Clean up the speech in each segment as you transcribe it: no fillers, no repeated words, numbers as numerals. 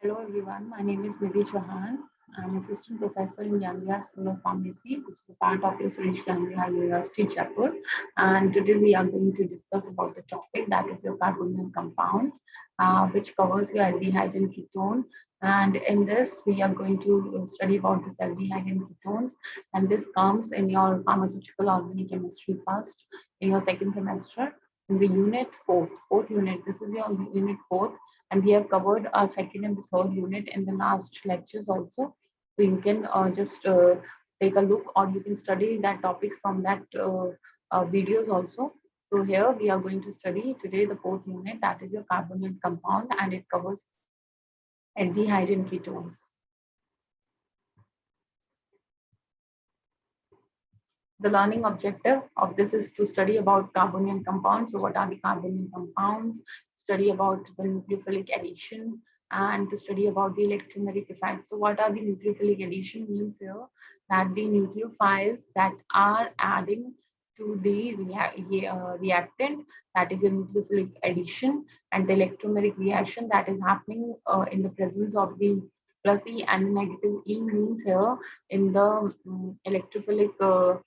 Hello everyone, my name is Nidhi Chauhan. I'm assistant professor in Gandhia School of Pharmacy, which is a part of Suresh Gandhia University, Jaipur. And today we are going to discuss about the topic that is your carbonyl compound, which covers your aldehyde and ketone. And in this, we are going to study about this aldehyde and ketones. And this comes in your pharmaceutical organic chemistry first, in your second semester, in the unit fourth unit. This is your unit fourth, and we have covered our second and the third unit in the last lectures also. So you can just take a look, or you can study that topics from that videos also. So here we are going to study today the fourth unit, that is your carbonyl compound, and it covers aldehyde and ketones. The learning objective of this is to study about carbonyl compounds. So what are the carbonyl compounds? Study about the nucleophilic addition and to study about the electromeric effects. So what are the nucleophilic addition means here? That the nucleophiles that are adding to the reactant, that is a nucleophilic addition, and the electromeric reaction that is happening in the presence of the plus E and negative E means here in the electrophilic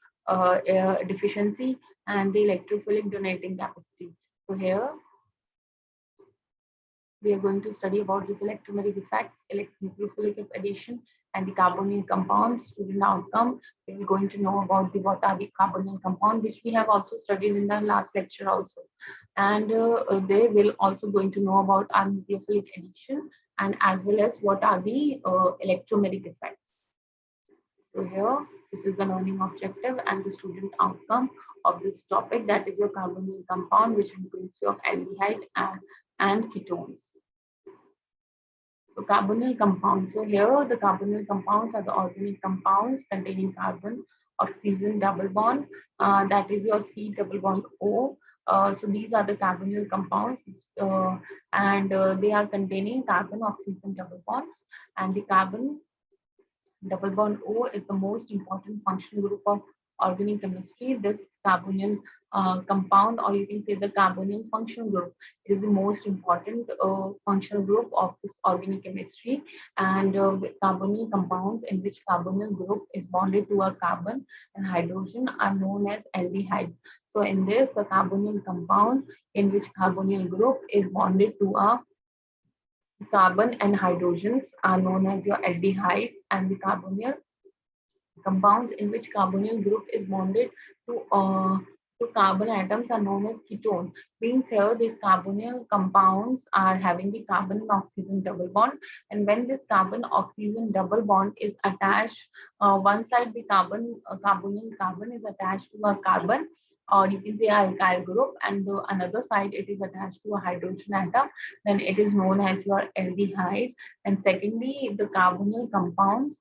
deficiency and the electrophilic donating capacity. So here we are going to study about this electromeric effects, nucleophilic addition, and the carbonyl compounds. Student outcome, we are going to know about the what are the carbonyl compound, which we have also studied in the last lecture also. And they will also going to know about our nucleophilic addition and as well as what are the electromeric effects. So here, this is the learning objective and the student outcome of this topic, that is your carbonyl compound, which includes your aldehyde and ketones. So carbonyl compounds. So here the carbonyl compounds are the organic compounds containing carbon, oxygen double bond, that is your C double bond O. So these are the carbonyl compounds, and they are containing carbon, oxygen double bonds, and the carbon double bond O is the most important functional group of organic chemistry. This carbonyl compound, or you can say the carbonyl functional group, is the most important functional group of this organic chemistry. And carbonyl compounds in which carbonyl group is bonded to a carbon and hydrogen are known as aldehyde. So in this, the carbonyl compound in which carbonyl group is bonded to a carbon and hydrogens are known as your aldehydes, and the carbonyl compounds in which carbonyl group is bonded to carbon atoms are known as ketone. Means here these carbonyl compounds are having the carbon and oxygen double bond, and when this carbon oxygen double bond is attached, one side the carbonyl carbon is attached to a carbon, or you can say alkyl group, and the another side it is attached to a hydrogen atom, then it is known as your aldehyde. And secondly, the carbonyl compounds,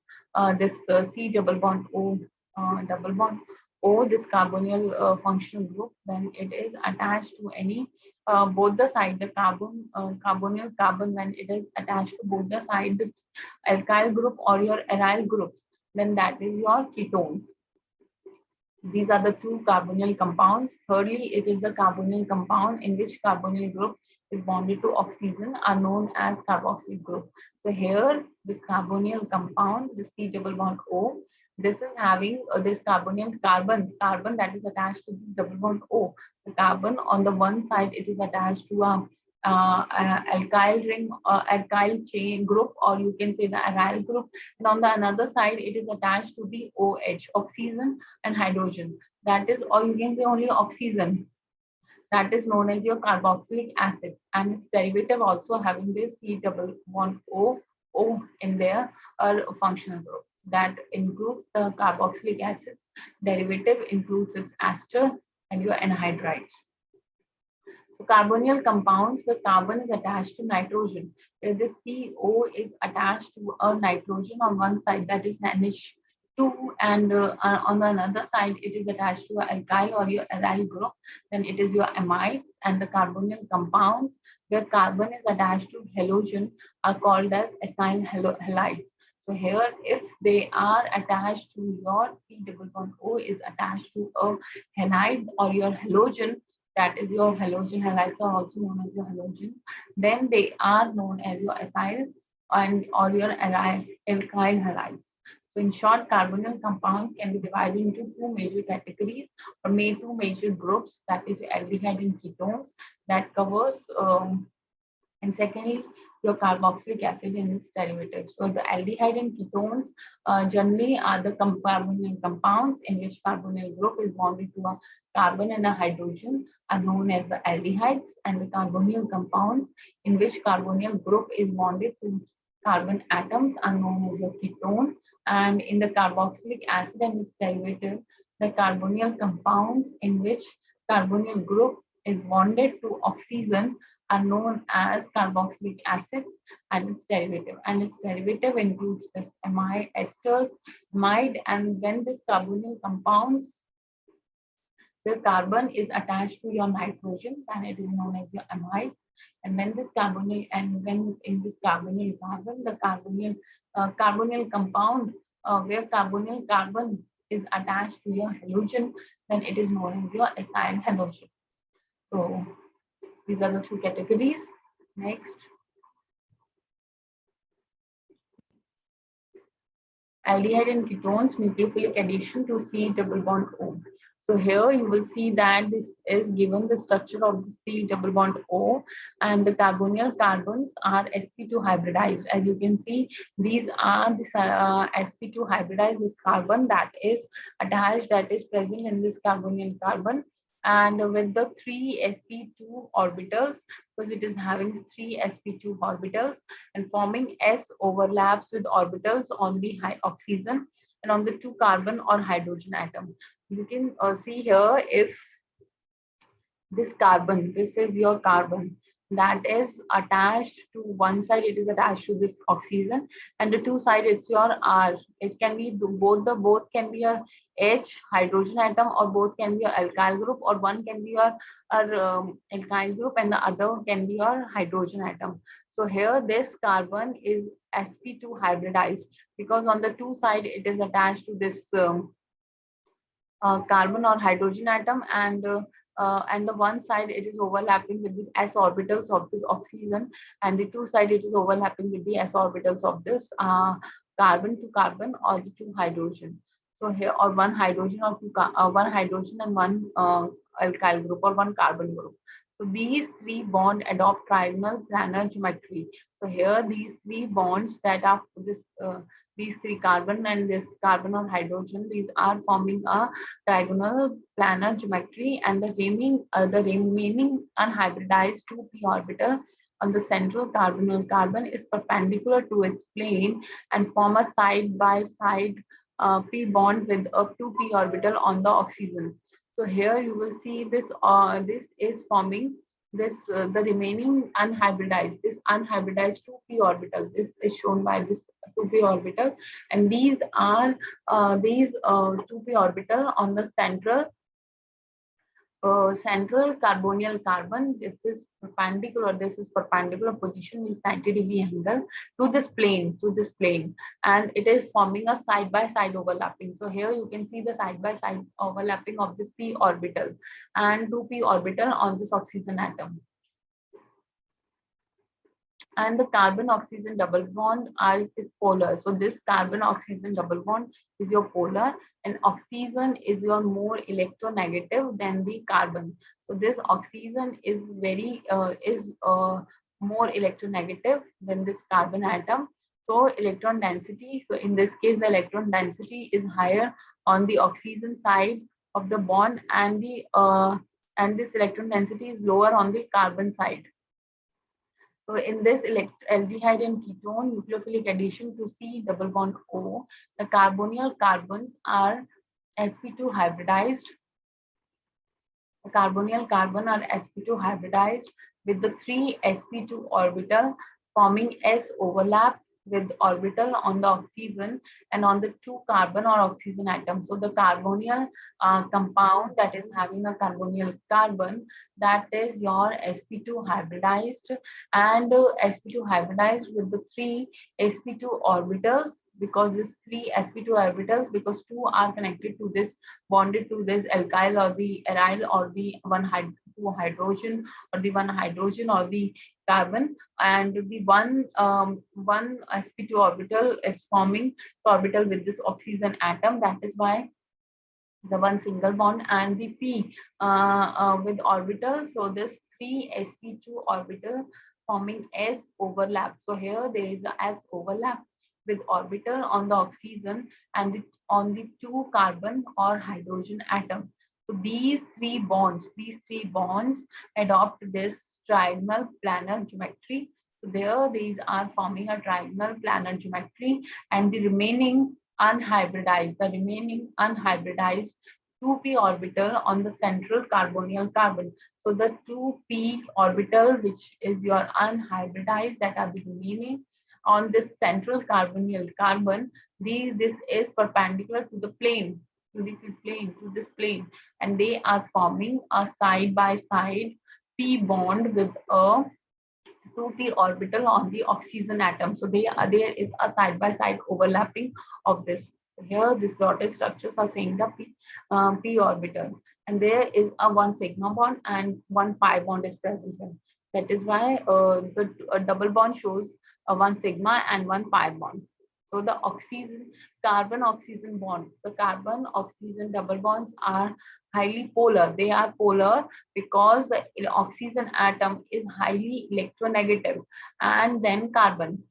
this C double bond O double bond O, this carbonyl functional group, when it is attached to any both the side, the carbonyl carbon, when it is attached to both the side, the alkyl group or your aryl groups, then that is your ketones. These are the two carbonyl compounds. Thirdly, it is the carbonyl compound in which carbonyl group is bonded to oxygen are known as carboxyl group. So here, this carbonyl compound, the C double bond O, this is having this carbonyl carbon that is attached to this double bond O. The carbon on the one side, it is attached to a alkyl ring, alkyl chain group, or you can say the aryl group, and on the another side, it is attached to the OH, oxygen and hydrogen. That is, or you can say only oxygen. That is known as your carboxylic acid, and its derivative also having this C double bond O in their functional group. That includes the carboxylic acid. Derivative includes its ester and your anhydrides. So carbonyl compounds where carbon is attached to nitrogen, where the CO is attached to a nitrogen on one side, that is NH2, and on the another side it is attached to an alkyl or your aryl group, then it is your amides. And the carbonyl compounds where carbon is attached to halogen are called as acyl halides. So here, if they are attached to your C double bond O is attached to a halide or your halogen, that is your halogen halides are also known as your halogens, then they are known as your acyl and or your alkyl halides. So in short, carbonyl compounds can be divided into two major categories or two major groups, that is aldehyde and ketones, that covers and secondly, your carboxylic acid and its derivatives. So the aldehyde and ketones generally are the carbonyl compounds in which carbonyl group is bonded to a carbon and a hydrogen are known as the aldehydes, and the carbonyl compounds in which carbonyl group is bonded to carbon atoms are known as your ketone. And in the carboxylic acid and its derivative, the carbonyl compounds in which carbonyl group is bonded to oxygen are known as carboxylic acids and its derivative. And its derivative includes this amide, esters, amide, and when this carbonyl compounds, the carbon is attached to your nitrogen, then it is known as your amide. And when this carbonyl and when in this carbonyl carbon, the carbonyl compound where carbonyl carbon is attached to your halogen, then it is known as your ethyl halogen. So these are the two categories. Next, aldehyde and ketones, nucleophilic addition to C double bond O. So here you will see that this is given the structure of the C double bond O, and the carbonyl carbons are sp2 hybridized. As you can see, these are the sp2 hybridized this carbon that is attached, that is present in this carbonyl carbon, and with the three sp2 orbitals, because it is having three sp2 orbitals and forming S overlaps with orbitals on the high oxygen and on the two carbon or hydrogen atom. You can see here if this carbon, this is your carbon that is attached to one side, it is attached to this oxygen, and the two side it's your R. It can be both can be your H hydrogen atom, or both can be your alkyl group, or one can be your alkyl group and the other can be your hydrogen atom. So here this carbon is sp2 hybridized because on the two side it is attached to this carbon or hydrogen atom, and the one side it is overlapping with these s orbitals of this oxygen, and the two side it is overlapping with the s orbitals of this carbon to carbon or the two hydrogen. So here, or one hydrogen or one hydrogen and one alkyl group or one carbon group. So these three bond adopt trigonal planar geometry. So here these three bonds that are this these three carbon and this carbon or hydrogen, these are forming a trigonal planar geometry, and the remaining unhybridized 2p orbital on the central carbonyl carbon is perpendicular to its plane and form a side by side p bond with a 2p orbital on the oxygen. So here you will see this this is forming this the remaining unhybridized, this unhybridized 2p orbital. This is shown by this 2p orbital, and these are these 2p orbital on the central carbonyl carbon. This is perpendicular position is 90-degree angle to this plane, and it is forming a side by side overlapping. So here you can see the side by side overlapping of this p orbital and 2p orbital on this oxygen atom. And the carbon oxygen double bond is polar. So this carbon oxygen double bond is your polar, and oxygen is your more electronegative than the carbon. So this oxygen is more electronegative than this carbon atom. So electron density, so in this case the electron density is higher on the oxygen side of the bond, and this electron density is lower on the carbon side. So in this aldehyde and ketone nucleophilic addition to C double bond O, the carbonyl carbons are sp2 hybridized. The carbonyl carbon are sp2 hybridized with the three sp2 orbital forming S overlap with orbital on the oxygen and on the two carbon or oxygen atoms. So the carbonyl compound that is having a carbonyl carbon, that is your sp2 hybridized, and sp2 hybridized with the three sp2 orbitals, because this three sp2 orbitals, because two are connected to this bonded to this alkyl or the aryl or the two hydrogen, or the one hydrogen or the carbon, and the one sp2 orbital is forming the orbital with this oxygen atom. That is why the one single bond, and the p with orbital. So this three sp2 orbital forming s overlap. So here there is a s overlap with orbital on the oxygen and on the two carbon or hydrogen atom. So these three bonds adopt this trigonal planar geometry. So there these are forming a trigonal planar geometry, and the remaining unhybridized 2p orbital on the central carbonyl carbon. So the 2p orbital, which is your unhybridized, that are the remaining on this central carbonyl carbon, this is perpendicular to the plane, to this plane, and they are forming a side by side p bond with a 2p orbital on the oxygen atom. So there is a side by side overlapping of this. So here, this dotted structures are saying the p orbital, and there is a one sigma bond and one pi bond is present here. That is why the double bond shows a one sigma and one pi bond. So the oxygen carbon oxygen bond, the carbon oxygen double bonds are highly polar. They are polar because the oxygen atom is highly electronegative, and then carbon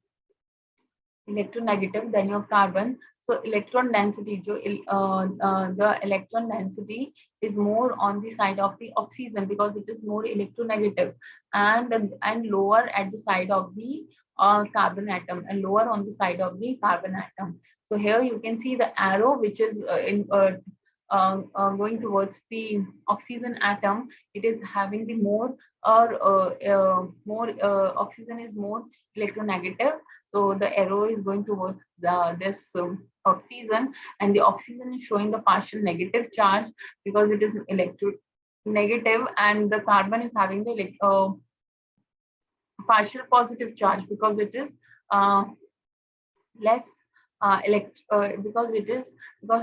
electronegative, then your carbon. So electron density, the electron density is more on the side of the oxygen because it is more electronegative, and lower at the side of the carbon atom, and lower on the side of the carbon atom. So here you can see the arrow which is going towards the oxygen atom. It is having the more oxygen is more electronegative, so the arrow is going towards this oxygen, and the oxygen is showing the partial negative charge because it is electronegative, and the carbon is having the partial positive charge because it is less because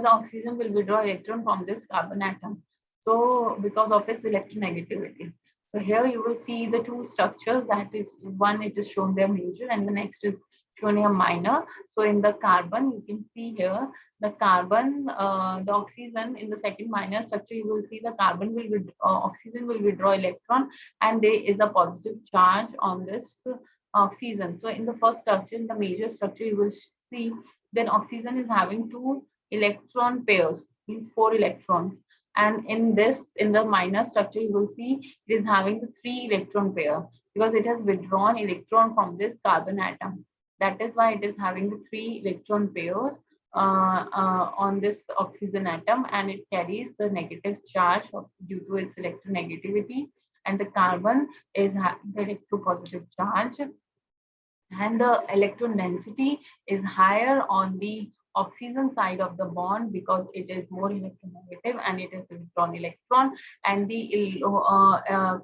the oxygen will withdraw electron from this carbon atom. So because of its electronegativity. So here you will see the two structures, that is one it is shown there major and the next is shown here minor. So in the carbon you can see here the carbon, the oxygen in the second minor structure, you will see the carbon will oxygen will withdraw electron, and there is a positive charge on this oxygen. So in the first structure, in the major structure, you will see then oxygen is having two electron pairs, means 4 electrons, and in the minor structure you will see it is having the 3 electron pair because it has withdrawn electron from this carbon atom. That is why it is having the 3 electron pairs on this oxygen atom, and it carries the negative charge due to its electronegativity, and the carbon is the electropositive charge, and the electron density is higher on the oxygen side of the bond because it is more electronegative and it is withdrawn electron, and the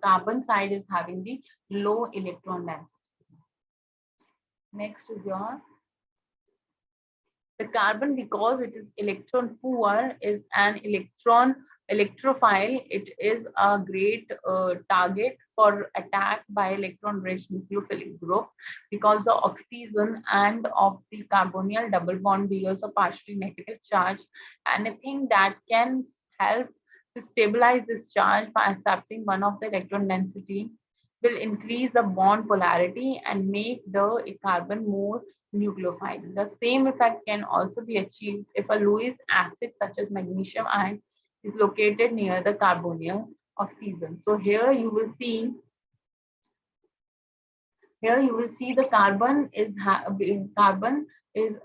carbon side is having the low electron density. Next is your the carbon, because it is electron poor, is an electrophile. It is a great target for attack by electron-rich nucleophilic group because the oxygen and of the carbonyl double bond bears a partially negative charge. Anything that can help to stabilize this charge by accepting one of the electron density will increase the bond polarity and make the carbon more nucleophile. The same effect can also be achieved if a Lewis acid such as magnesium ion is located near the carbonyl oxygen. So here you will see the carbon is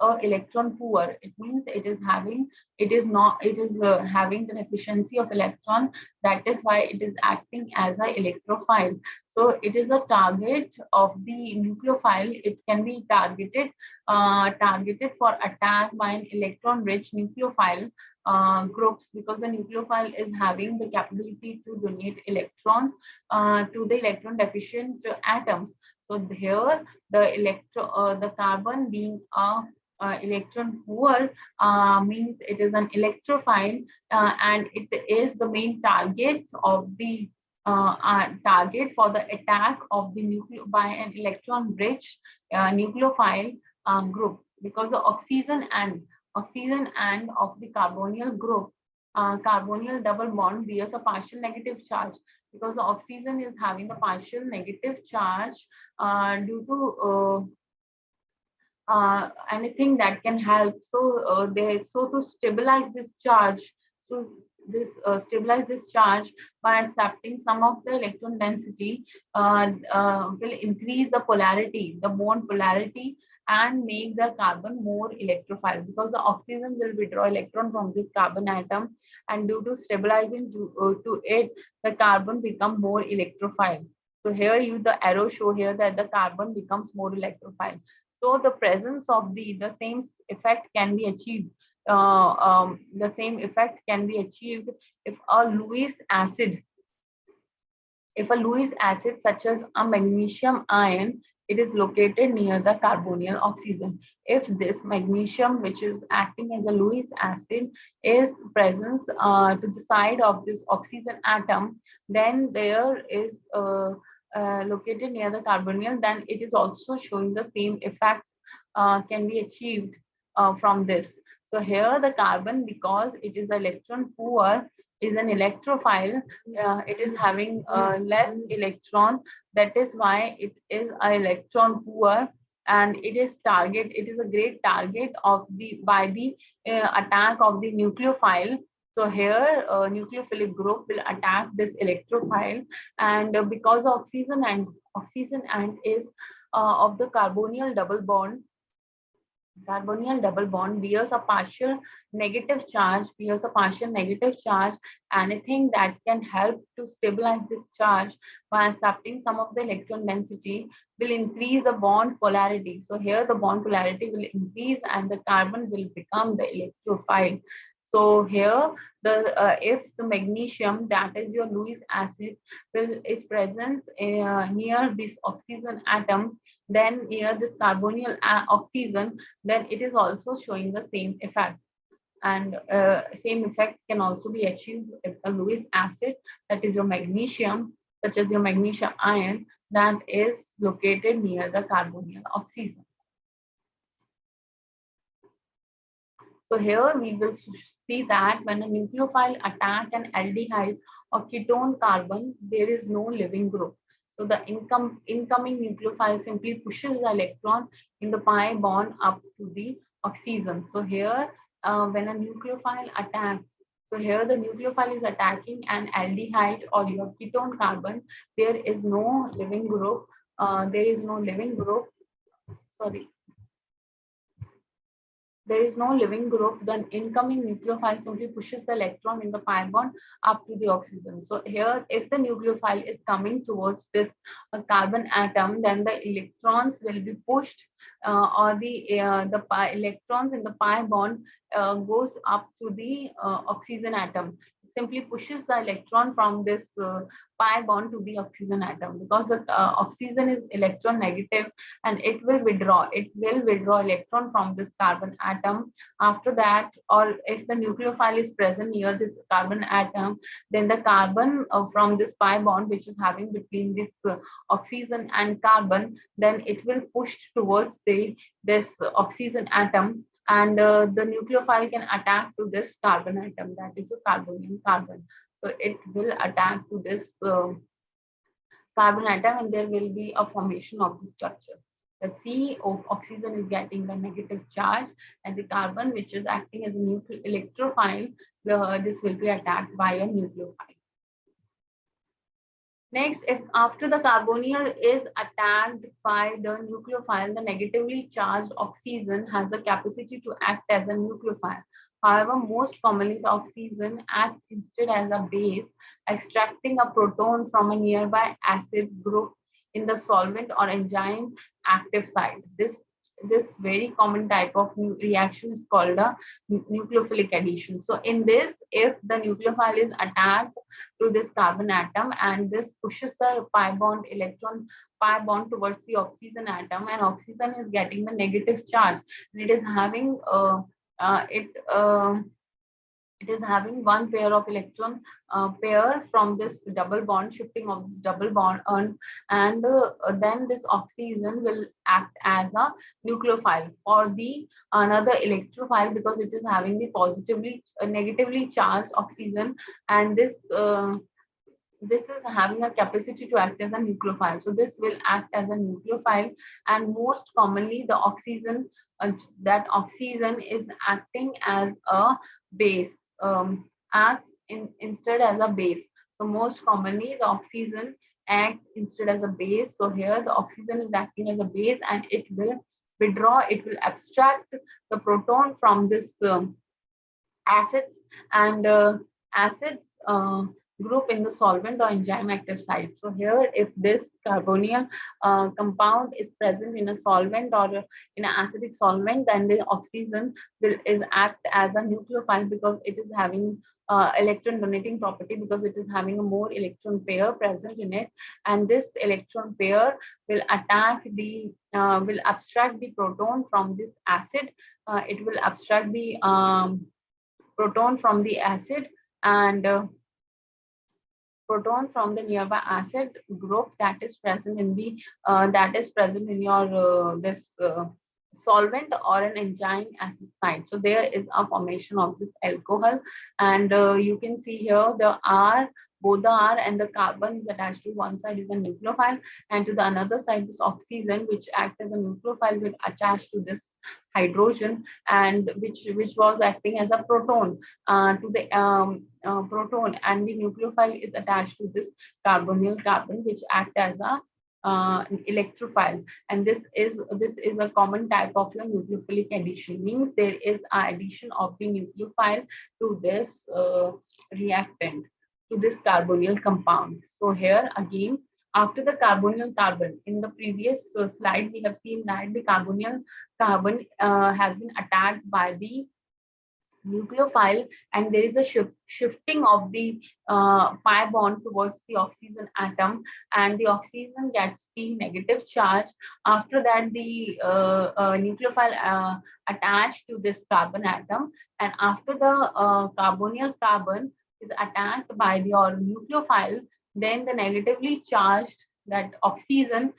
a electron poor. It means it is having having the deficiency of electron. That is why it is acting as an electrophile. So it is a target of the nucleophile. It can be targeted for attack by an electron-rich nucleophile groups because the nucleophile is having the capability to donate electrons to the electron deficient atoms. So here the carbon being a electron poor means it is an electrophile and it is the main target of the target for the attack of the by an electron rich nucleophile group, because the oxygen and of the carbonyl group, carbonyl double bond bears a partial negative charge, because the oxygen is having a partial negative charge due to anything that can help. So to stabilize this charge, so stabilize this charge by accepting some of the electron density will increase the polarity, the bond polarity, and make the carbon more electrophile, because the oxygen will withdraw electron from this carbon atom, and due to stabilizing to it, the carbon become more electrophile. So here you the arrow show here that the carbon becomes more electrophile. So the presence of the same effect can be achieved. The same effect can be achieved if a Lewis acid, such as a magnesium ion, it is located near the carbonyl oxygen. If this magnesium, which is acting as a Lewis acid, is present to the side of this oxygen atom, then there is located near the carbonyl, then it is also showing the same effect can be achieved from this. So here the carbon, because it is electron poor, is an electrophile. It is having less electron. That is why it is an electron poor, and it is target. It is a great target of the by the attack of the nucleophile. So here, nucleophilic group will attack this electrophile, and because the oxygen and is of the carbonyl double bond bears a partial negative charge. Anything that can help to stabilize this charge by accepting some of the electron density will increase the bond polarity. So here the bond polarity will increase and the carbon will become the electrophile. So here the if the magnesium, that is your Lewis acid, is present near this oxygen atom, then near this carbonyl oxygen, then it is also showing the same effect. And same effect can also be achieved with a Lewis acid, that is your magnesium, such as your magnesium ion, that is located near the carbonyl oxygen. So here we will see that when a nucleophile attack an aldehyde or ketone carbon, there is no living group. So the incoming nucleophile simply pushes the electron in the pi bond up to the oxygen. So here, when a nucleophile attacks, so here the nucleophile is attacking an aldehyde or your ketone carbon, there is no living group. Sorry. There is no living group, then incoming nucleophile simply pushes the electron in the pi bond up to the oxygen. So here, if the nucleophile is coming towards this carbon atom, then the electrons will be pushed, or the electrons in the pi bond goes up to the oxygen atom. It simply pushes the electron from this pi bond to the oxygen atom, because the oxygen is electron negative, and it will withdraw electron from this carbon atom. After that, or if the nucleophile is present near this carbon atom, then the carbon from this pi bond, which is having between this oxygen and carbon, then it will push towards this oxygen atom, and the nucleophile can attack to this carbon atom, that is the carbonyl carbon. So it will attack to this carbon atom, and there will be a formation of the structure. The C of oxygen is getting the negative charge, and the carbon, which is acting as a electrophile, this will be attacked by a nucleophile. Next, if after the carbonyl is attacked by the nucleophile, the negatively charged oxygen has the capacity to act as a nucleophile. However, most commonly the oxygen acts instead as a base, extracting a proton from a nearby acid group in the solvent or enzyme active site. This very common type of reaction is called a nucleophilic addition. So in this, if the nucleophile is attached to this carbon atom, and this pushes the pi bond towards the oxygen atom, and oxygen is getting the negative charge, and it is having it is having one pair of electron pair from this double bond, shifting of this double bond, and then this oxygen will act as a nucleophile for the another electrophile, because it is having the positively negatively charged oxygen, and this is having a capacity to act as a nucleophile. So this will act as a nucleophile, and most commonly the oxygen, that oxygen is acting as a base, acts instead as a base. So most commonly the oxygen acts instead as a base. So here the oxygen is acting as a base, and it will withdraw, it will abstract the proton from this acids, and acids group in the solvent or enzyme active site. So here, if this carbonyl compound is present in a solvent or in an acidic solvent, then the oxygen will is act as a nucleophile, because it is having electron donating property, because it is having a more electron pair present in it, and this electron pair will attack the will abstract the proton from this acid. It will abstract the proton from the acid, and proton from the nearby acid group that is present in the that is present in your this solvent or an enzyme acid site. So there is a formation of this alcohol, and you can see here the R, both the R and the carbon is attached to one side is a nucleophile, and to the another side this oxygen, which acts as a nucleophile, will attach to this hydrogen, and which was acting as a proton to the proton, and the nucleophile is attached to this carbonyl carbon, which act as a electrophile. And this is a common type of your nucleophilic addition, means there is a addition of the nucleophile to this reactant, to this carbonyl compound. So here again, after the carbonyl carbon, in the previous slide we have seen that the carbonyl carbon has been attacked by the nucleophile, and there is a shifting of the pi bond towards the oxygen atom, and the oxygen gets the negative charge. After that, the nucleophile attached to this carbon atom, and after the carbonyl carbon is attacked by your nucleophile, then the negatively charged, that oxygen,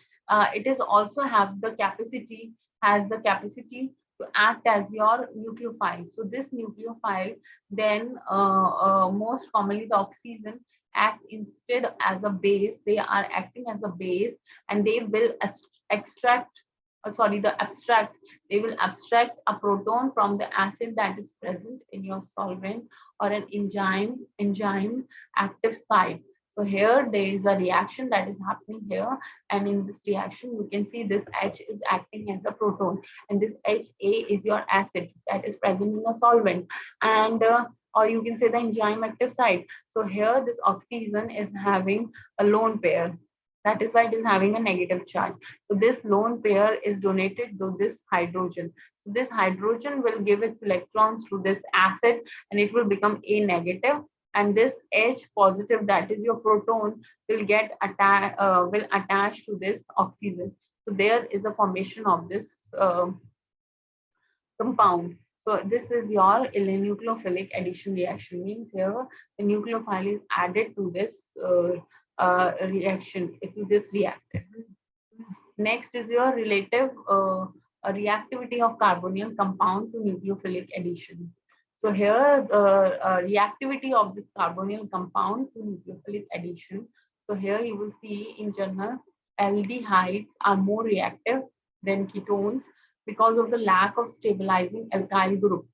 it is also have the capacity, has the capacity to act as your nucleophile. So this nucleophile, then most commonly the oxygen act instead as a base. They are acting as a base, and they will extract, sorry, the abstract. They will abstract a proton from the acid that is present in your solvent or an enzyme active site. So here there is a reaction that is happening here, and in this reaction you can see this H is acting as a proton, and this HA is your acid that is present in the solvent, and or you can say the enzyme active site. So here this oxygen is having a lone pair. That is why it is having a negative charge. So this lone pair is donated to this hydrogen. So this hydrogen will give its electrons to this acid, and it will become A negative, and this H positive, that is your proton, will will attach to this oxygen. So there is a formation of this compound. So this is your nucleophilic addition reaction, means here the nucleophile is added to this reaction, to this reactant. Next is your relative reactivity of carbonyl compound to nucleophilic addition. So here the reactivity of this carbonyl compound to nucleophilic addition. So here you will see in general aldehydes are more reactive than ketones because of the lack of stabilizing alkyl group.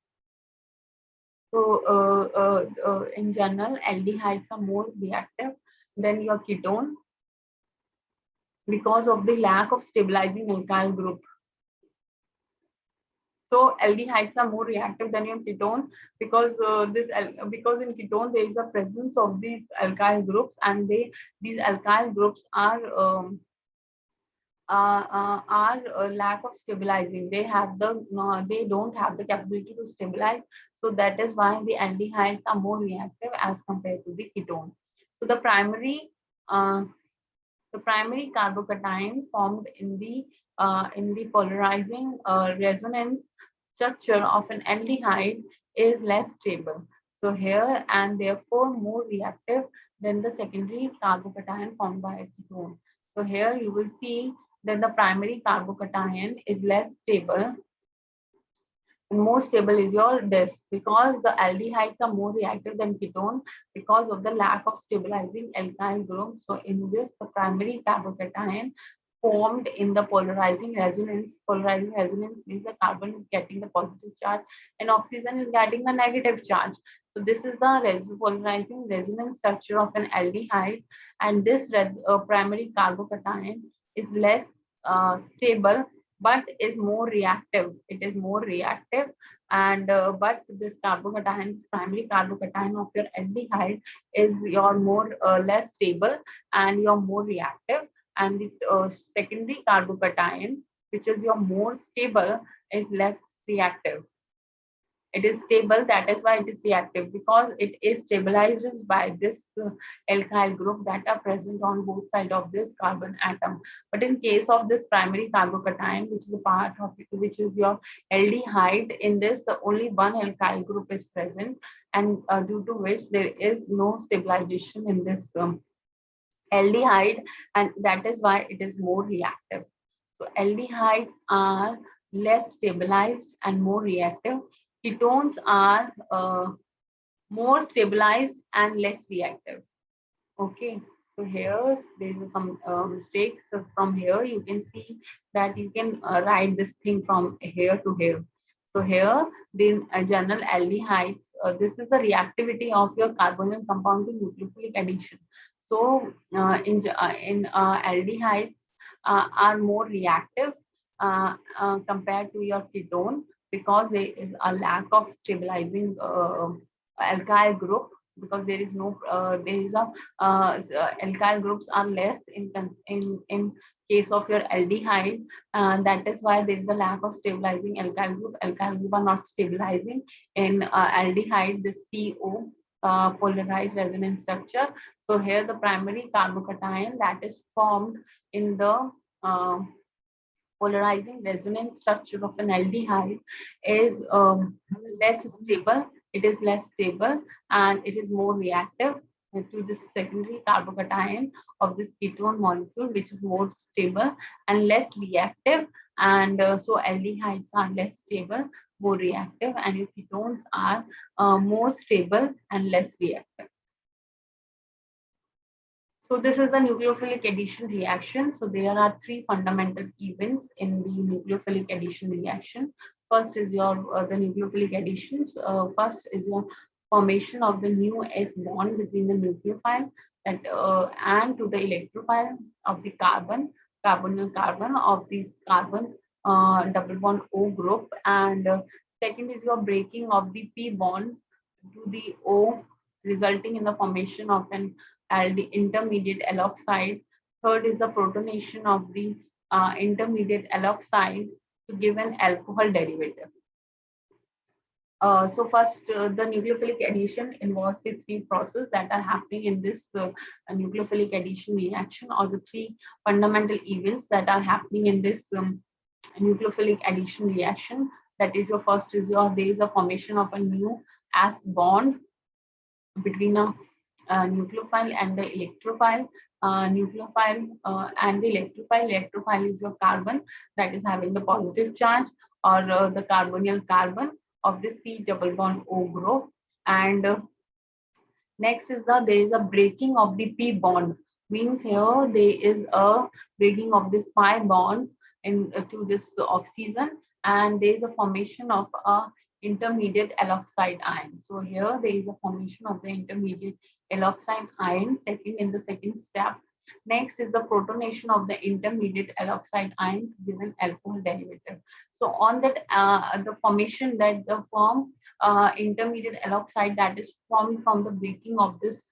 So in general aldehydes are more reactive than your ketone because of the lack of stabilizing alkyl group. So aldehydes are more reactive than your ketone because because in ketone there is a presence of these alkyl groups, and these alkyl groups are lack of stabilizing. They have they don't have the capability to stabilize. So that is why the aldehydes are more reactive as compared to the ketone. So the primary carbocation formed in the polarizing resonance structure of an aldehyde is less stable. So here, and therefore more reactive than the secondary carbocation formed by a ketone. So here you will see that the primary carbocation is less stable. More stable is your this because the aldehydes are more reactive than ketone because of the lack of stabilizing alkyl group. So in this, the primary carbocation formed in the polarizing resonance. Polarizing resonance means the carbon is getting the positive charge and oxygen is getting the negative charge. So this is the polarizing resonance structure of an aldehyde, and this primary carbocation is less stable but is more reactive. It is more reactive, and but this carbocation, primary carbocation of your aldehyde, is your more less stable and you're more reactive, and the secondary carbocation, which is your more stable, is less reactive. It is stable, that is why it is reactive, because it is stabilized by this alkyl group that are present on both sides of this carbon atom. But in case of this primary carbocation, which is a part of it, which is your aldehyde, in this the only one alkyl group is present, and due to which there is no stabilization in this aldehyde, and that is why it is more reactive. So aldehydes are less stabilized and more reactive. Ketones are more stabilized and less reactive. Okay, so here there is some mistakes. So from here you can see that you can write this thing from here to here. So here the general aldehydes, this is the reactivity of your carbonyl compound to nucleophilic addition. So in aldehydes are more reactive compared to your ketone because there is a lack of stabilizing alkyl group, because there is no there is a alkyl groups are less in case of your aldehyde, that is why there is a lack of stabilizing alkyl group. Alkyl group are not stabilizing in aldehyde, this CO polarized resonance structure. So here the primary carbocation that is formed in the uh, polarizing resonance structure of an aldehyde is less stable. It is less stable and it is more reactive to the secondary carbocation of this ketone molecule, which is more stable and less reactive. And so aldehydes are less stable, more reactive, and your ketones are more stable and less reactive. So this is the nucleophilic addition reaction. So there are three fundamental events in the nucleophilic addition reaction. First is your the nucleophilic additions. First is your formation of the new S bond between the nucleophile that and to the electrophile of the carbonyl carbon of this carbon double bond O group, and second is your breaking of the P bond to the O, resulting in the formation of an intermediate alkoxide. Third is the protonation of the intermediate alkoxide to give an alcohol derivative. So first, the nucleophilic addition involves the three processes that are happening in this nucleophilic addition reaction, or the three fundamental events that are happening in this nucleophilic addition reaction. That is, your first is your there is a formation of a new S bond between a nucleophile and the electrophile. Nucleophile and the electrophile. Electrophile is your carbon that is having the positive charge, or the carbonyl carbon of the C double bond O group. And next is there is a breaking of the P bond. Means here there is a breaking of this pi bond in to this oxygen, and there is a formation of a intermediate alkoxide ion. So here there is a formation of the intermediate alkoxide ion second in the second step. Next is the protonation of the intermediate alkoxide ion to give an alcohol derivative. So on that the formation that the form intermediate alkoxide that is formed from the breaking of this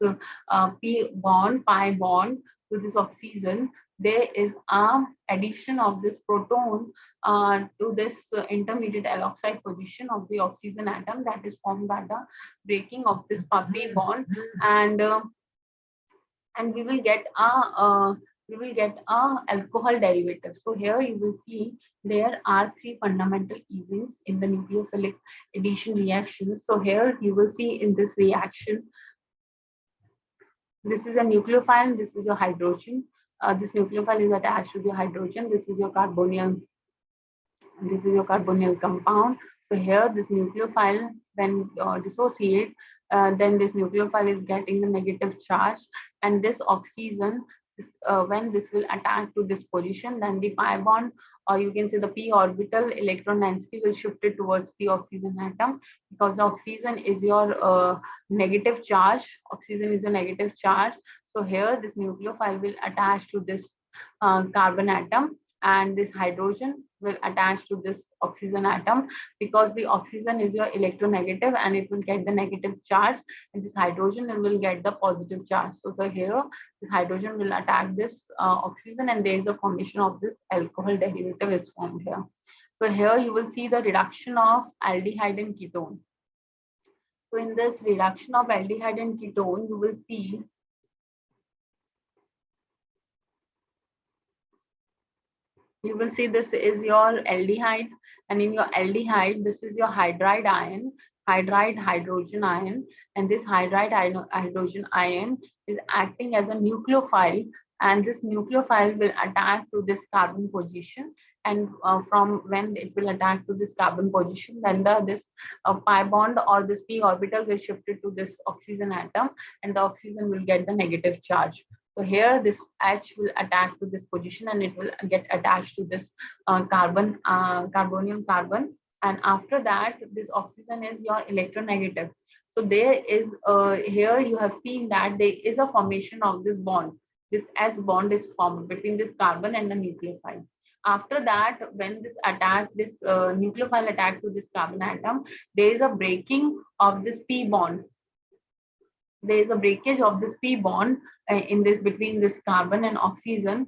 P bond, pi bond to this oxygen, there is a addition of this proton to this intermediate alkoxide position of the oxygen atom that is formed by the breaking of this pi bond, and we will get a we will get a alcohol derivative. So here you will see there are three fundamental events in the nucleophilic addition reaction. So here you will see in this reaction, this is a nucleophile, this is your hydrogen. This nucleophile is attached to the hydrogen. This is your carbonyl, this is your carbonyl compound. So here this nucleophile when dissociate, then this nucleophile is getting the negative charge, and this oxygen, when this will attach to this position, then the pi bond, or you can say the p orbital electron density will shift it towards the oxygen atom, because the oxygen is your negative charge. Oxygen is a negative charge. So here this nucleophile will attach to this carbon atom, and this hydrogen will attach to this oxygen atom, because the oxygen is your electronegative and it will get the negative charge, and this hydrogen will get the positive charge. So here this hydrogen will attack this oxygen, and there is a formation of this alcohol derivative is formed here. So here you will see the reduction of aldehyde and ketone. So in this reduction of aldehyde and ketone, you will see this is your aldehyde, and in your aldehyde this is your hydride ion, hydride hydrogen ion, and this hydride hydrogen ion is acting as a nucleophile, and this nucleophile will attach to this carbon position, and from when it will attach to this carbon position, then this pi bond or this p orbital will shift it to this oxygen atom, and the oxygen will get the negative charge. So here this H will attach to this position, and it will get attached to this carbonyl carbon. And after that, this oxygen is your electronegative. So there is here you have seen that there is a formation of this bond. This S bond is formed between this carbon and the nucleophile. After that, when this nucleophile attack to this carbon atom, there is a breaking of this P bond. There is a breakage of this P bond in this between this carbon and oxygen,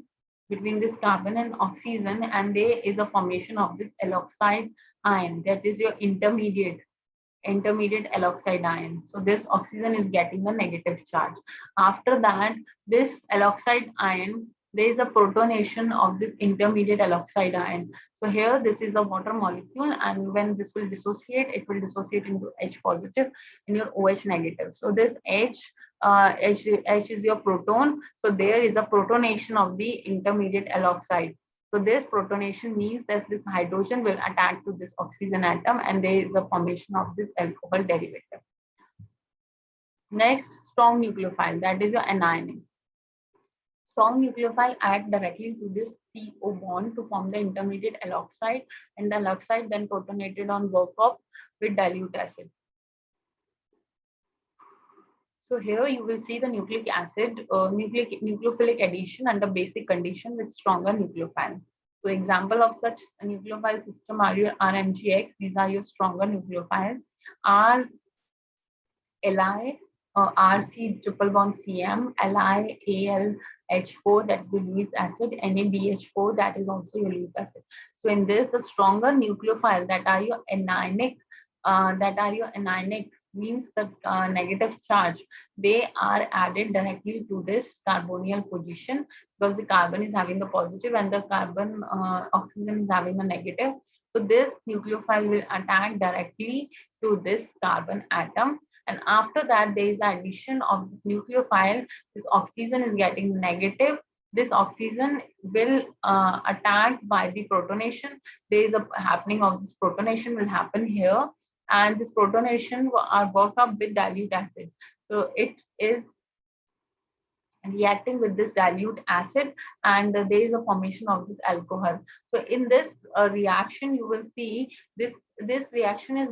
and there is a formation of this alkoxide ion, that is your intermediate alkoxide ion. So this oxygen is getting the negative charge. After that, this alkoxide ion, there is a protonation of this intermediate alkoxide ion. So here this is a water molecule, and when this will dissociate, it will dissociate into H positive and your OH negative. So this H is your proton. So there is a protonation of the intermediate alkoxide. So this protonation means that this hydrogen will attach to this oxygen atom, and there is a formation of this alcohol derivative. Next, strong nucleophile, that is your anionic. Strong nucleophile act directly to this CO bond to form the intermediate alkoxide, and the alkoxide then protonated on work up with dilute acid. So here you will see the nucleic acid, nucleophilic addition under basic condition with stronger nucleophile. So example of such a nucleophile system are your RMGX. These are your stronger nucleophiles. R, Li, RC triple bond CM, Li, Al, H4, that is the Lewis acid, NaBH4, that is also your Lewis acid. So in this, the stronger nucleophile that are your anionic, means the negative charge, they are added directly to this carbonyl position, because the carbon is having the positive and the carbon oxygen is having the negative. So this nucleophile will attack directly to this carbon atom. And after that, there is the addition of this nucleophile. This oxygen is getting negative. This oxygen will attack by the protonation. There is a happening of this protonation will happen here, and this protonation are work up with dilute acid. So it is reacting with this dilute acid, and there is a formation of this alcohol. So in this reaction, you will see this reaction is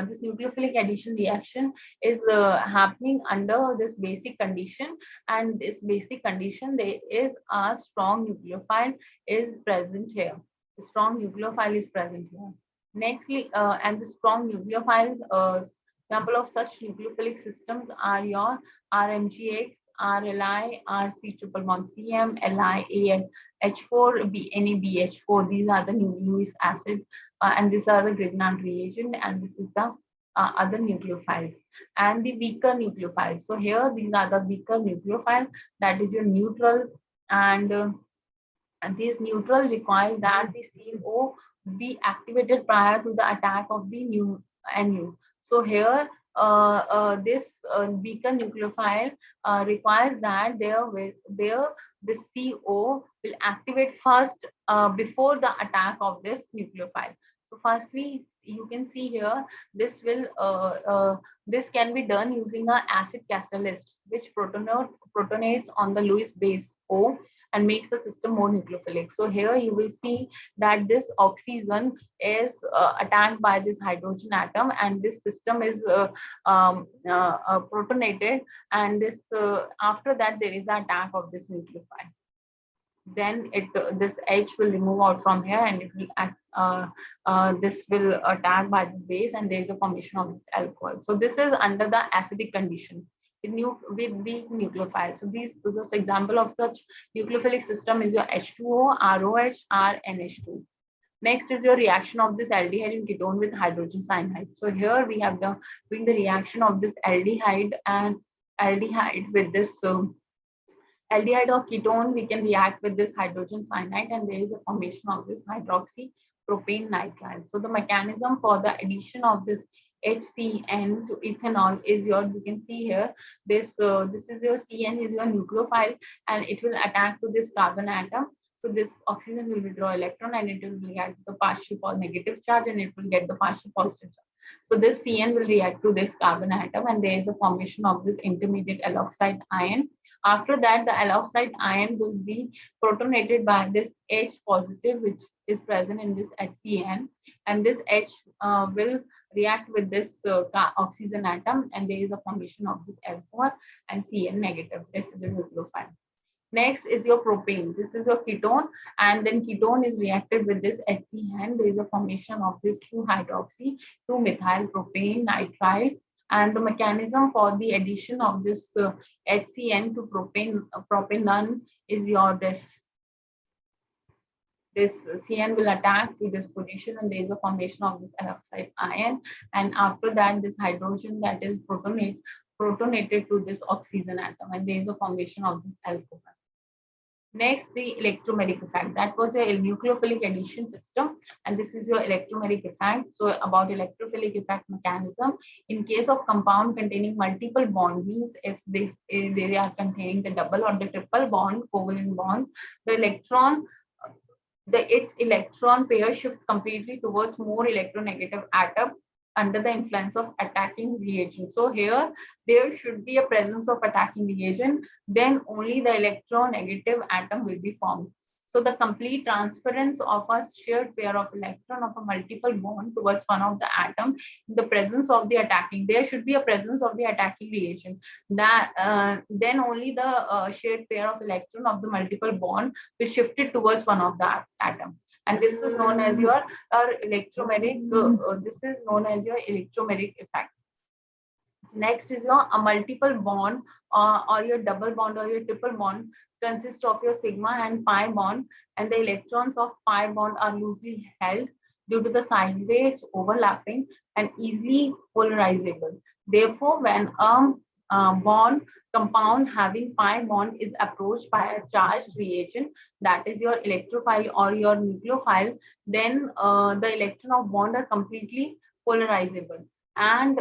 this nucleophilic addition reaction is happening under this basic condition, and this basic condition, there is a strong nucleophile is present here. The strong nucleophile is present here. Nextly, and the strong nucleophiles, example of such nucleophilic systems are your RMGX, RLI, RC triple bond CM, Li, Al, H4, NaBH4. These are the Lewis acids, and these are the Grignard reagent, and this is the other nucleophiles. And the weaker nucleophiles. So here these are the weaker nucleophiles, that is your neutral and this neutral requires that the CO be activated prior to the attack of the new NU. So here, this beacon nucleophile requires that this CO will activate first before the attack of this nucleophile. So firstly, you can see here this can be done using a acid catalyst which protonates on the Lewis base O and makes the system more nucleophilic. So here you will see that this oxygen is attacked by this hydrogen atom, and this system is protonated, and this after that there is an attack of this nucleophile. Then this H will remove out from here, and it will this will attack by this base, and there is a formation of this alcohol. So this is under the acidic condition with weak nucleophile. So this example of such nucleophilic system is your H2O, ROH, RNH2. Next is your reaction of this aldehyde and ketone with hydrogen cyanide. So here we have doing the reaction of this aldehyde with this aldehyde or ketone. We can react with this hydrogen cyanide, and there is a formation of this hydroxy propane nitrile. So the mechanism for the addition of this HCN to ethanol is you can see here, this is your CN is your nucleophile, and it will attack to this carbon atom. So this oxygen will withdraw electron, and it will get the partial negative charge, and it will get the partial positive charge. So this CN will react to this carbon atom, and there is a formation of this intermediate alkoxide ion. After that, the alkoxide ion will be protonated by this H positive, which is present in this HCN, and this H will react with this oxygen atom, and there is a formation of this alcohol and CN negative. This is a nucleophile. Next is your propane. This is your ketone, and then ketone is reacted with this HCN. There is a formation of this 2-hydroxy, 2-methyl propane nitrile. And the mechanism for the addition of this HCN to propanone is this CN will attack to this position, and there is a formation of this alkoxide ion, and after that this hydrogen that is protonated to this oxygen atom, and there is a formation of this alcohol. Next, the electromeric effect. That was your nucleophilic addition system, and this is your electromeric effect. So about electrophilic effect mechanism, in case of compound containing multiple bond, means if they are containing the double or the triple bond, covalent bond, the electron pair shift completely towards more electronegative atom under the influence of attacking reagent. So here there should be a presence of attacking reagent, then only the electronegative atom will be formed. So the complete transference of a shared pair of electron of a multiple bond towards one of the atom in the presence of the attacking, there should be a presence of the attacking reagent. That then only the shared pair of electron of the multiple bond is shifted towards one of the atom. And this is known as your electromeric. This is known as your electromeric effect. Next is your multiple bond or your double bond or your triple bond consists of your sigma and pi bond, and the electrons of pi bond are loosely held due to the sideways overlapping and easily polarizable. Therefore, when bond compound having pi bond is approached by a charged reagent, that is your electrophile or your nucleophile, then the electron of bond are completely polarizable, and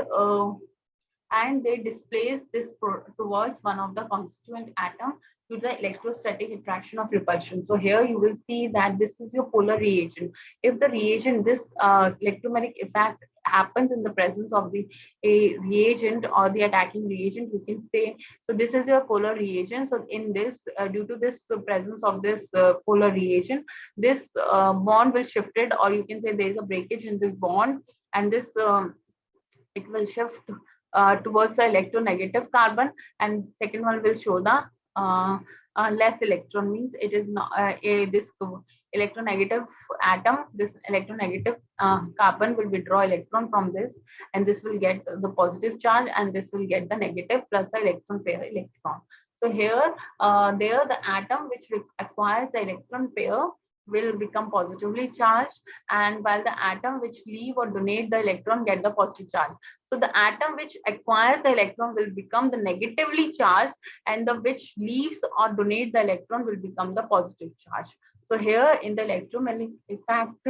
they displace this towards one of the constituent atom to the electrostatic attraction of repulsion. So here you will see that this is your polar reagent. If the reagent, this electromeric effect happens in the presence of a reagent or the attacking reagent, you can say, so this is your polar reagent. So in this, due to this presence of this polar reagent, this bond will shifted, or you can say there is a breakage in this bond, and this it will shift towards the electronegative carbon, and second one will show the less electron, means it is not this electronegative atom, this electronegative carbon will withdraw electron from this, and this will get the positive charge, and this will get the negative plus the electron pair electron. So here there the atom which acquires the electron pair will become positively charged, and while the atom which leave or donate the electron get the positive charge. So the atom which acquires the electron will become the negatively charged, and the which leaves or donate the electron will become the positive charge. So here in the electromagnetic effect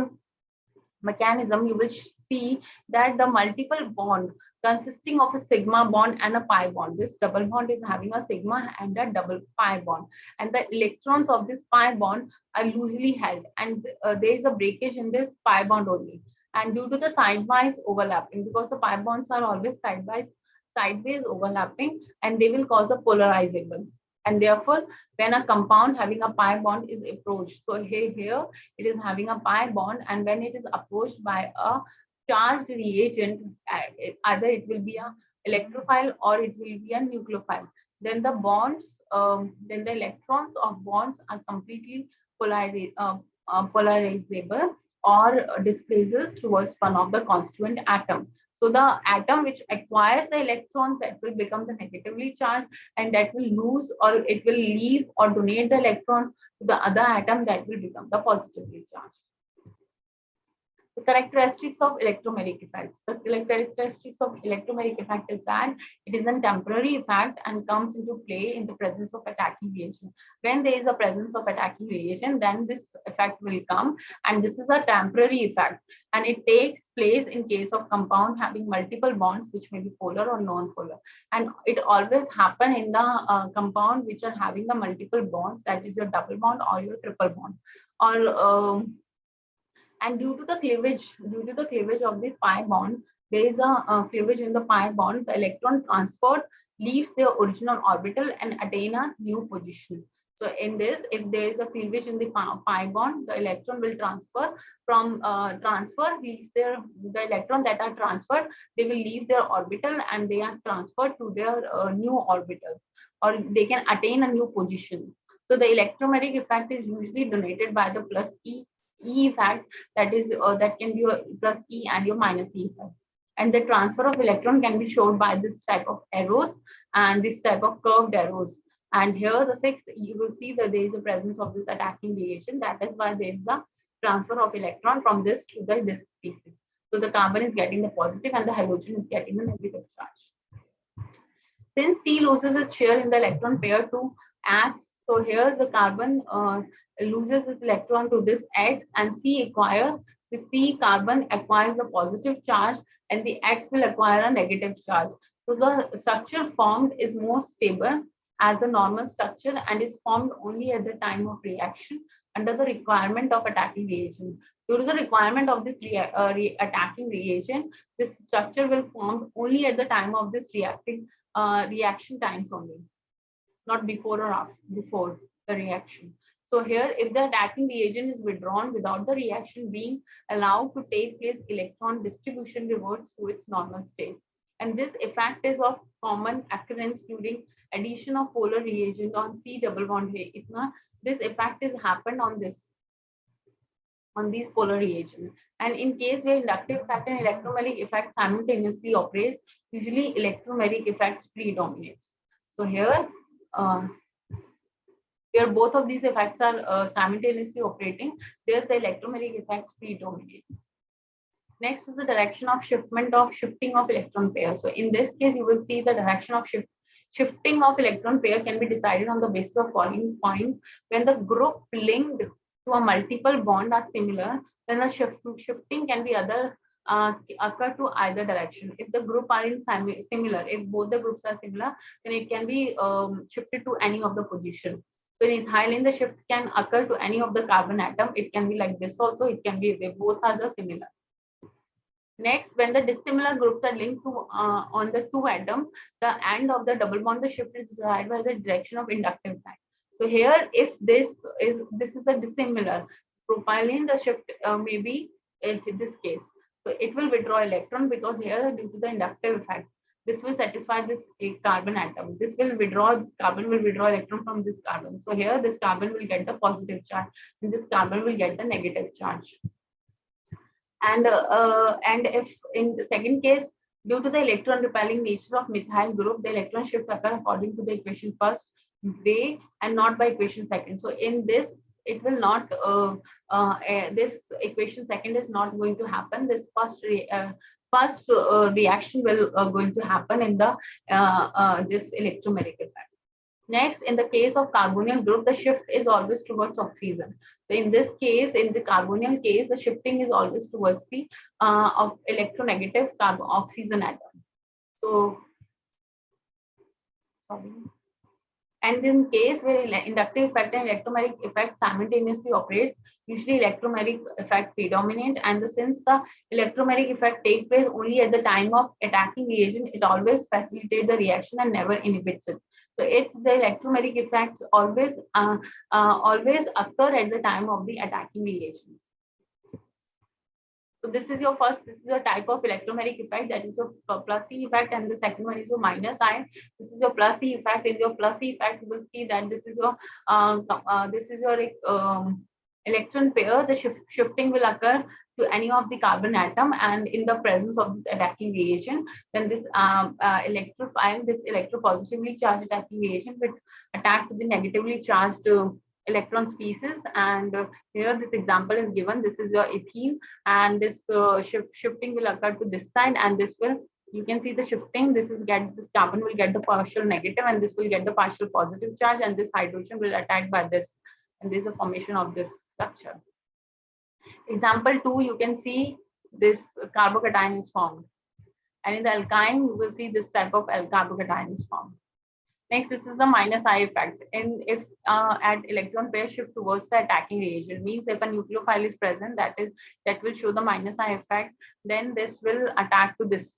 mechanism, you will see that the multiple bond consisting of a sigma bond and a pi bond. This double bond is having a sigma and a double pi bond, and the electrons of this pi bond are loosely held, and there is a breakage in this pi bond only. And due to the sidewise overlapping, because the pi bonds are always sideways overlapping, and they will cause a polarizable. And therefore, when a compound having a pi bond is approached, so here it is having a pi bond, and when it is approached by a charged reagent, either it will be a electrophile or it will be a nucleophile, then the bonds, then the electrons of bonds are completely polarizable or displaces towards one of the constituent atom. So the atom which acquires the electrons, that will become the negatively charged, and that will lose or it will leave or donate the electron to the other atom, that will become the positively charged. The characteristics of electromagnetic effects. The characteristics of electromagnetic effect is that it is a temporary effect and comes into play in the presence of attacking reagent. When there is a presence of attacking reagent, then this effect will come, and this is a temporary effect, and it takes place in case of compound having multiple bonds, which may be polar or non-polar. And it always happen in the compound which are having the multiple bonds, that is your double bond or your triple bond, or and due to the cleavage of the pi bond, there is a cleavage in the pi bond. The electron transferred leaves their original orbital and attain a new position. So in this, if there is a cleavage in the pi bond, the electron will transfer from leaves the electron that are transferred, they will leave their orbital and they are transferred to their new orbital, or they can attain a new position. So the electromagnetic effect is usually donated by the plus E effect, that is that can be your plus E and your minus E effect. And the transfer of electron can be shown by this type of arrows and this type of curved arrows. And here the sixth, you will see that there is a presence of this attacking radiation. That is why there is the transfer of electron from this to this species. So the carbon is getting the positive and the halogen is getting the negative charge. Since C loses its share in the electron pair to X, so here the carbon loses its electron to this X, and the C carbon acquires the positive charge, and the X will acquire a negative charge. So the structure formed is more stable as the normal structure and is formed only at the time of reaction under the requirement of attacking reagent. Due to the requirement of this attacking reagent, this structure will form only at the time of this reaction times only, not before or after, before the reaction. So here, if the attacking reagent is withdrawn without the reaction being allowed to take place, electron distribution reverts to its normal state. And this effect is of common occurrence during addition of polar reagent on C double bond A. This effect is happened on these polar reagents. And in case where inductive effect and electromagnetic effect simultaneously operate, usually electromagnetic effects predominates. So here both of these effects are simultaneously operating, there the electromagnetic effects predominates. Next is the direction of shifting of electron pair. So in this case, you will see the direction of shifting of electron pair can be decided on the basis of following points. When the group linked to a multiple bond are similar, then the shifting can be occur to either direction. If the group are in similar, if both the groups are similar, then it can be shifted to any of the position. So in ethylene, the shift can occur to any of the carbon atom. It can be like this also. It can be, they both are the similar. Next, when the dissimilar groups are linked to on the two atoms, the end of the double bond, the shift is decided by the direction of inductive effect. So here, if this is a dissimilar propylene, the shift may be in this case. So it will withdraw electron because here, due to the inductive effect, this will satisfy this carbon atom. This carbon will withdraw electron from this carbon. So here, this carbon will get the positive charge, and this carbon will get the negative charge. And if in the second case, due to the electron repelling nature of methyl group, the electron shift occur according to the equation first way and not by equation second. So in this, it will not, this equation second is not going to happen. This first reaction will going to happen in the this electromeric effect. Next, in the case of carbonyl group, the shift is always towards oxygen. So in this case, in the carbonyl case, the shifting is always towards the of electronegative carbon oxygen atom. So sorry. And in case where inductive effect and electromeric effect simultaneously operates, usually electromeric effect predominant. And since the electromeric effect takes place only at the time of attacking reagent, it always facilitates the reaction and never inhibits it. So it's the electromeric effects always occur at the time of the attacking reagent. So this is your type of electromeric effect, that is your plus E effect, and the second one is your minus I. This is your plus E effect. In your plus E effect, you will see that this is your electron pair. The shifting will occur to any of the carbon atom, and in the presence of this attacking reagent, then this electrophile, this electropositively charged attacking reagent will attack to the negatively charged electron species. And here this example is given. This is your ethene, and this shifting will occur to this side, and this will, you can see the shifting. This carbon will get the partial negative, and this will get the partial positive charge, and this hydrogen will attack by this, and this is the formation of this structure. Example 2, you can see this carbocation is formed, and in the alkyne you will see this type of carbocation is formed. Next, this is the minus I effect. And if at electron pair shift towards the attacking reagent, means if a nucleophile is present, that will show the minus I effect. Then this will attack to this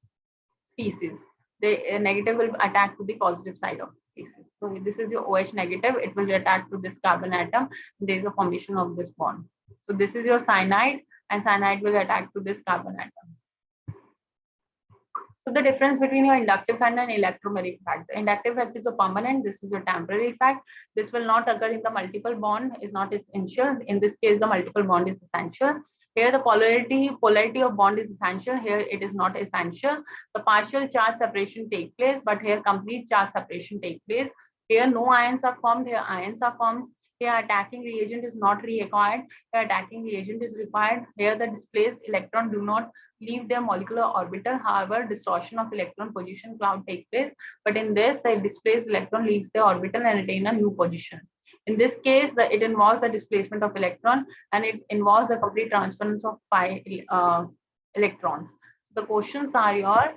species. The negative will attack to the positive side of the species. So this is your OH negative. It will attack to this carbon atom. There is a formation of this bond. So this is your cyanide, and cyanide will attack to this carbon atom. So the difference between your inductive effect and electromeric effect. The inductive effect is a permanent. This is a temporary effect. This will not occur in the multiple bond, is not essential. In this case, the multiple bond is essential. Here the polarity of bond is essential. Here it is not essential. The partial charge separation take place, but here complete charge separation take place. Here no ions are formed. Here ions are formed. Here attacking reagent is not required. Here attacking reagent is required. Here the displaced electron do not leave their molecular orbital. However, distortion of electron position cloud takes place. But in this, the displaced electron leaves the orbital and attain a new position. In this case, it involves the displacement of electron, and it involves the complete transference of pi electrons. The questions are your,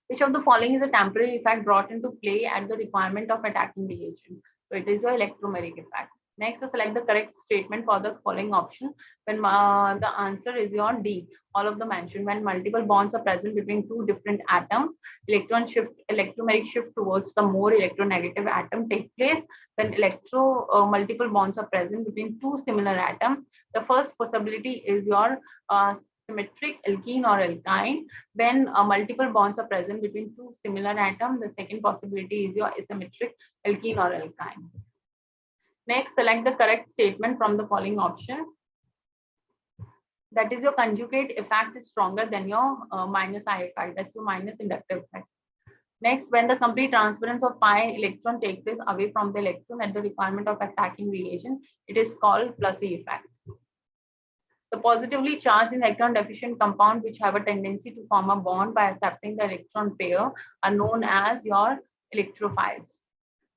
which of the following is a temporary effect brought into play at the requirement of attacking reagent? So it is your electromeric effect. Next, select the correct statement for the following option. When the answer is your D, all of the mentioned. When multiple bonds are present between two different atoms, electromeric shift towards the more electronegative atom take place. When multiple bonds are present between two similar atoms, the first possibility is your symmetric alkene or alkyne. When multiple bonds are present between two similar atoms, the second possibility is your asymmetric alkene or alkyne. Next, select the correct statement from the following option. That is, your conjugate effect is stronger than your minus I effect. That's your minus inductive effect. Next, when the complete transference of pi electron takes place away from the electron at the requirement of attacking reagent, it is called plus E effect. The positively charged electron deficient compound which have a tendency to form a bond by accepting the electron pair are known as your electrophiles.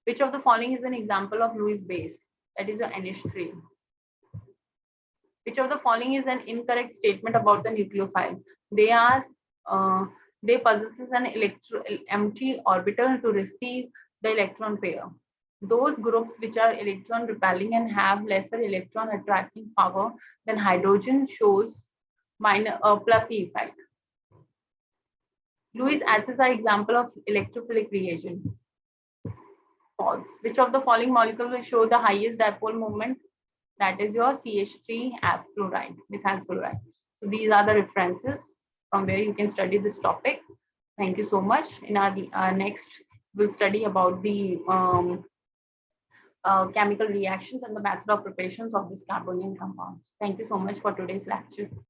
Which of the following is an example of Lewis base? That is your NH3. Which of the following is an incorrect statement about the nucleophile? They possesses an empty orbital to receive the electron pair. Those groups which are electron repelling and have lesser electron attracting power than hydrogen shows plus E effect. Lewis acids are example of electrophilic reagent. False. Which of the following molecule will show the highest dipole moment? That is your CH3F fluoride, methyl fluoride. So these are the references from where you can study this topic. Thank you so much. In our next, we'll study about the chemical reactions and the method of preparations of this carbonyl compounds. Thank you so much for today's lecture.